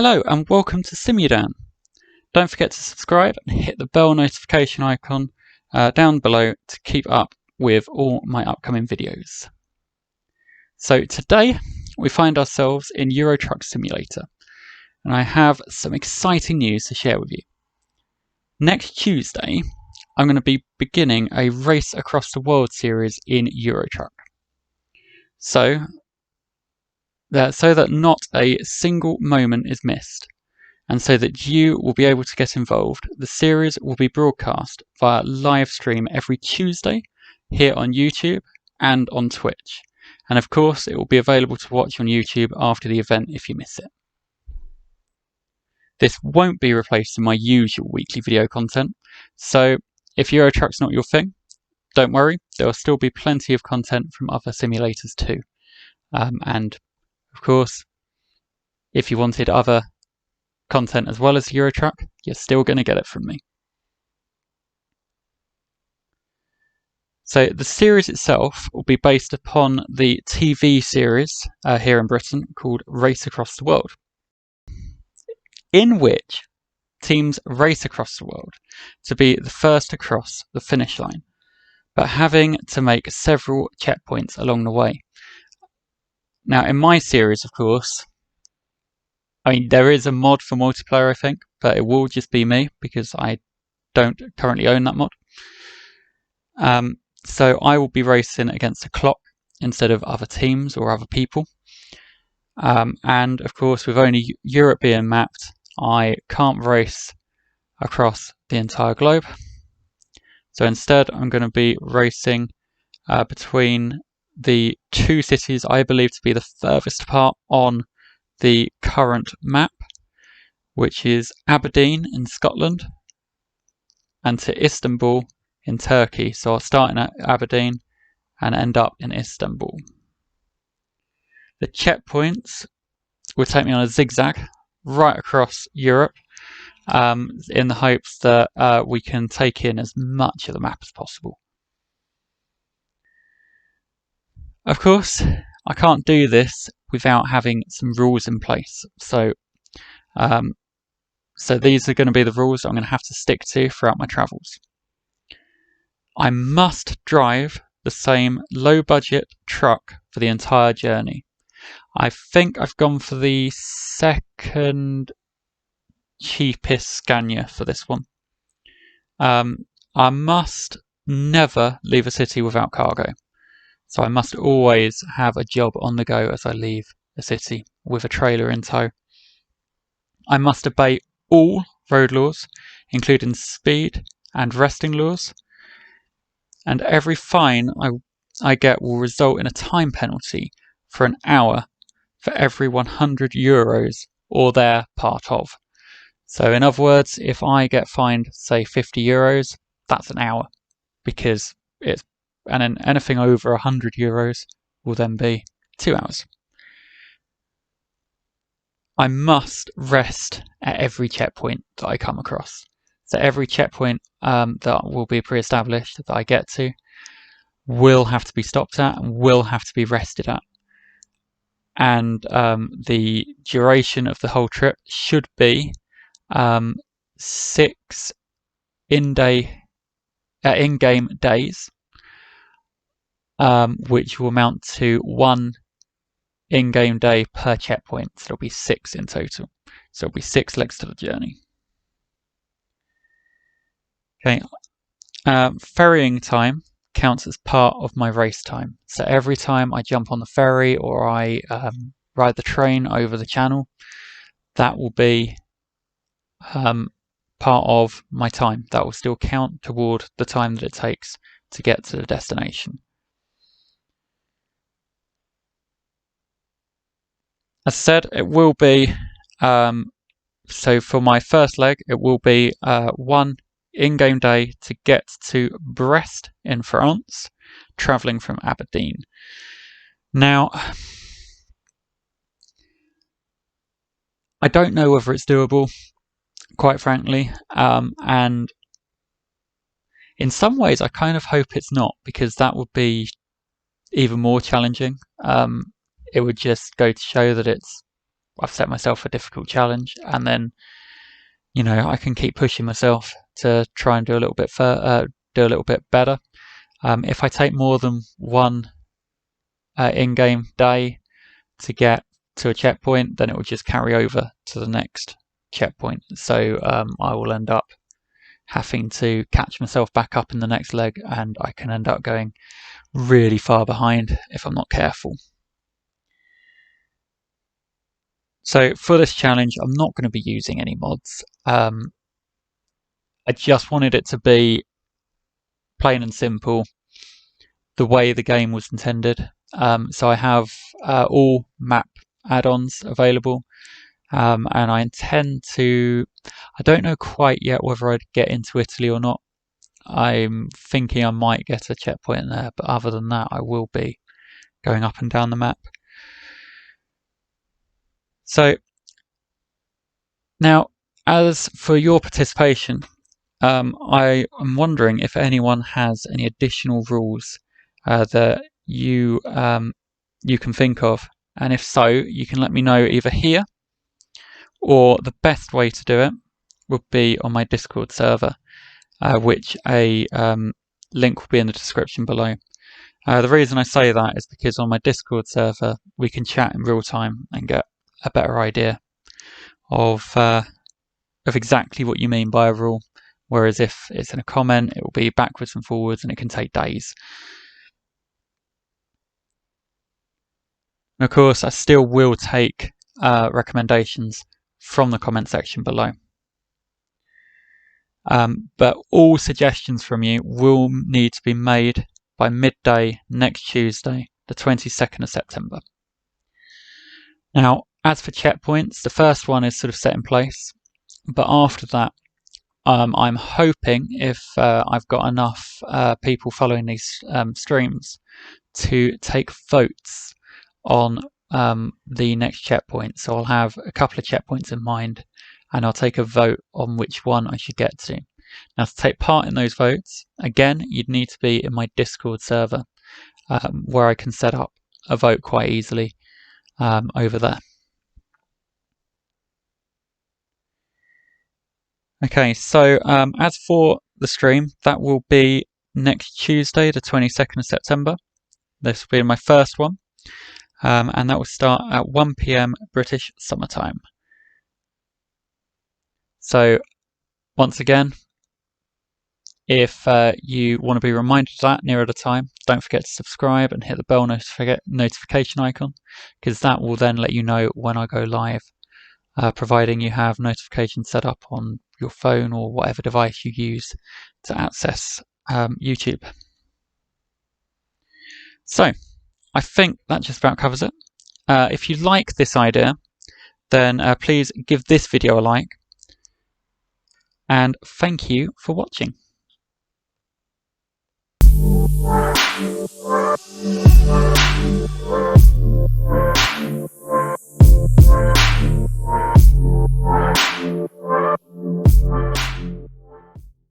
Hello and welcome to Simudan. Don't forget to subscribe and hit the bell notification icon down below to keep up with all my upcoming videos. So today we find ourselves in Euro Truck Simulator and I have some exciting news to share with you. Next Tuesday I'm going to be beginning a Race Across the World series in Euro Truck. So that not a single moment is missed, and so that you will be able to get involved, the series will be broadcast via live stream every Tuesday here on YouTube and on Twitch. And of course, it will be available to watch on YouTube after the event if you miss it. This won't be replacing my usual weekly video content, so if Euro Truck's not your thing, don't worry, there will still be plenty of content from other simulators too. And of course, if you wanted other content as well as Euro Truck, you're still going to get it from me. So the series itself will be based upon the TV series here in Britain called Race Across the World, in which teams race across the world to be the first to cross the finish line, but having to make several checkpoints along the way. Now in my series, of course, there is a mod for multiplayer, I think, but it will just be me because I don't currently own that mod. So I will be racing against a clock instead of other teams or other people. And of course, with only Europe being mapped, I can't race across the entire globe. So instead, I'm going to be racing between the two cities I believe to be the furthest apart on the current map, which is Aberdeen in Scotland and to Istanbul in Turkey. So I'll start in Aberdeen and end up in Istanbul. The checkpoints will take me on a zigzag right across Europe in the hopes that we can take in as much of the map as possible. Of course, I can't do this without having some rules in place. So these are going to be the rules I'm going to have to stick to throughout my travels. I must drive the same low-budget truck for the entire journey. I think I've gone for the second cheapest Scania for this one. I must never leave a city without cargo. So I must always have a job on the go as I leave a city with a trailer in tow. I must obey all road laws, including speed and resting laws. And every fine I get will result in a time penalty for an hour for every 100 euros or their part of. So in other words, if I get fined, say 50 euros, that's an hour, because and then anything over 100 euros will then be 2 hours. I must rest at every checkpoint that I come across. So every checkpoint that will be pre-established that I get to will have to be stopped at and will have to be rested at. And the duration of the whole trip should be 6 in-game days, which will amount to 1 in-game day per checkpoint. So there'll be 6 in total. So it'll be 6 legs to the journey. Okay, ferrying time counts as part of my race time. So every time I jump on the ferry or I ride the train over the channel, that will be part of my time. That will still count toward the time that it takes to get to the destination. As said, it will be, so for my first leg, it will be 1 in-game day to get to Brest in France, travelling from Aberdeen. Now, I don't know whether it's doable, quite frankly, and in some ways I kind of hope it's not, because that would be even more challenging. It would just go to show that it's I've set myself a difficult challenge, and then I can keep pushing myself to try and do a little bit better. If I take more than one in-game day to get to a checkpoint, then it will just carry over to the next checkpoint. So I will end up having to catch myself back up in the next leg, and I can end up going really far behind if I'm not careful. So for this challenge, I'm not going to be using any mods. I just wanted it to be plain and simple, the way the game was intended. So I have all map add-ons available, and I intend to, I don't know quite yet whether I'd get into Italy or not. I'm thinking I might get a checkpoint in there, but other than that, I will be going up and down the map. So now, as for your participation, I am wondering if anyone has any additional rules that you can think of, and if so, you can let me know either here, or the best way to do it would be on my Discord server, which a link will be in the description below. The reason I say that is because on my Discord server we can chat in real time and get a better idea of exactly what you mean by a rule. Whereas if it's in a comment, it will be backwards and forwards, and it can take days. And of course, I still will take recommendations from the comment section below. But all suggestions from you will need to be made by midday next Tuesday, the 22nd of September. Now, as for checkpoints, the first one is sort of set in place, but after that, I'm hoping, if I've got enough people following these streams, to take votes on the next checkpoint. So I'll have a couple of checkpoints in mind, and I'll take a vote on which one I should get to. Now, to take part in those votes, again, you'd need to be in my Discord server, where I can set up a vote quite easily over there. Okay, so as for the stream, that will be next Tuesday, the 22nd of September. This will be my first one, and that will start at 1 PM British summertime. So, once again, if you want to be reminded of that nearer the time, don't forget to subscribe and hit the bell notification icon, because that will then let you know when I go live, providing you have notifications set up on your phone or whatever device you use to access YouTube. So, I think that just about covers it. If you like this idea, then please give this video a like, and thank you for watching.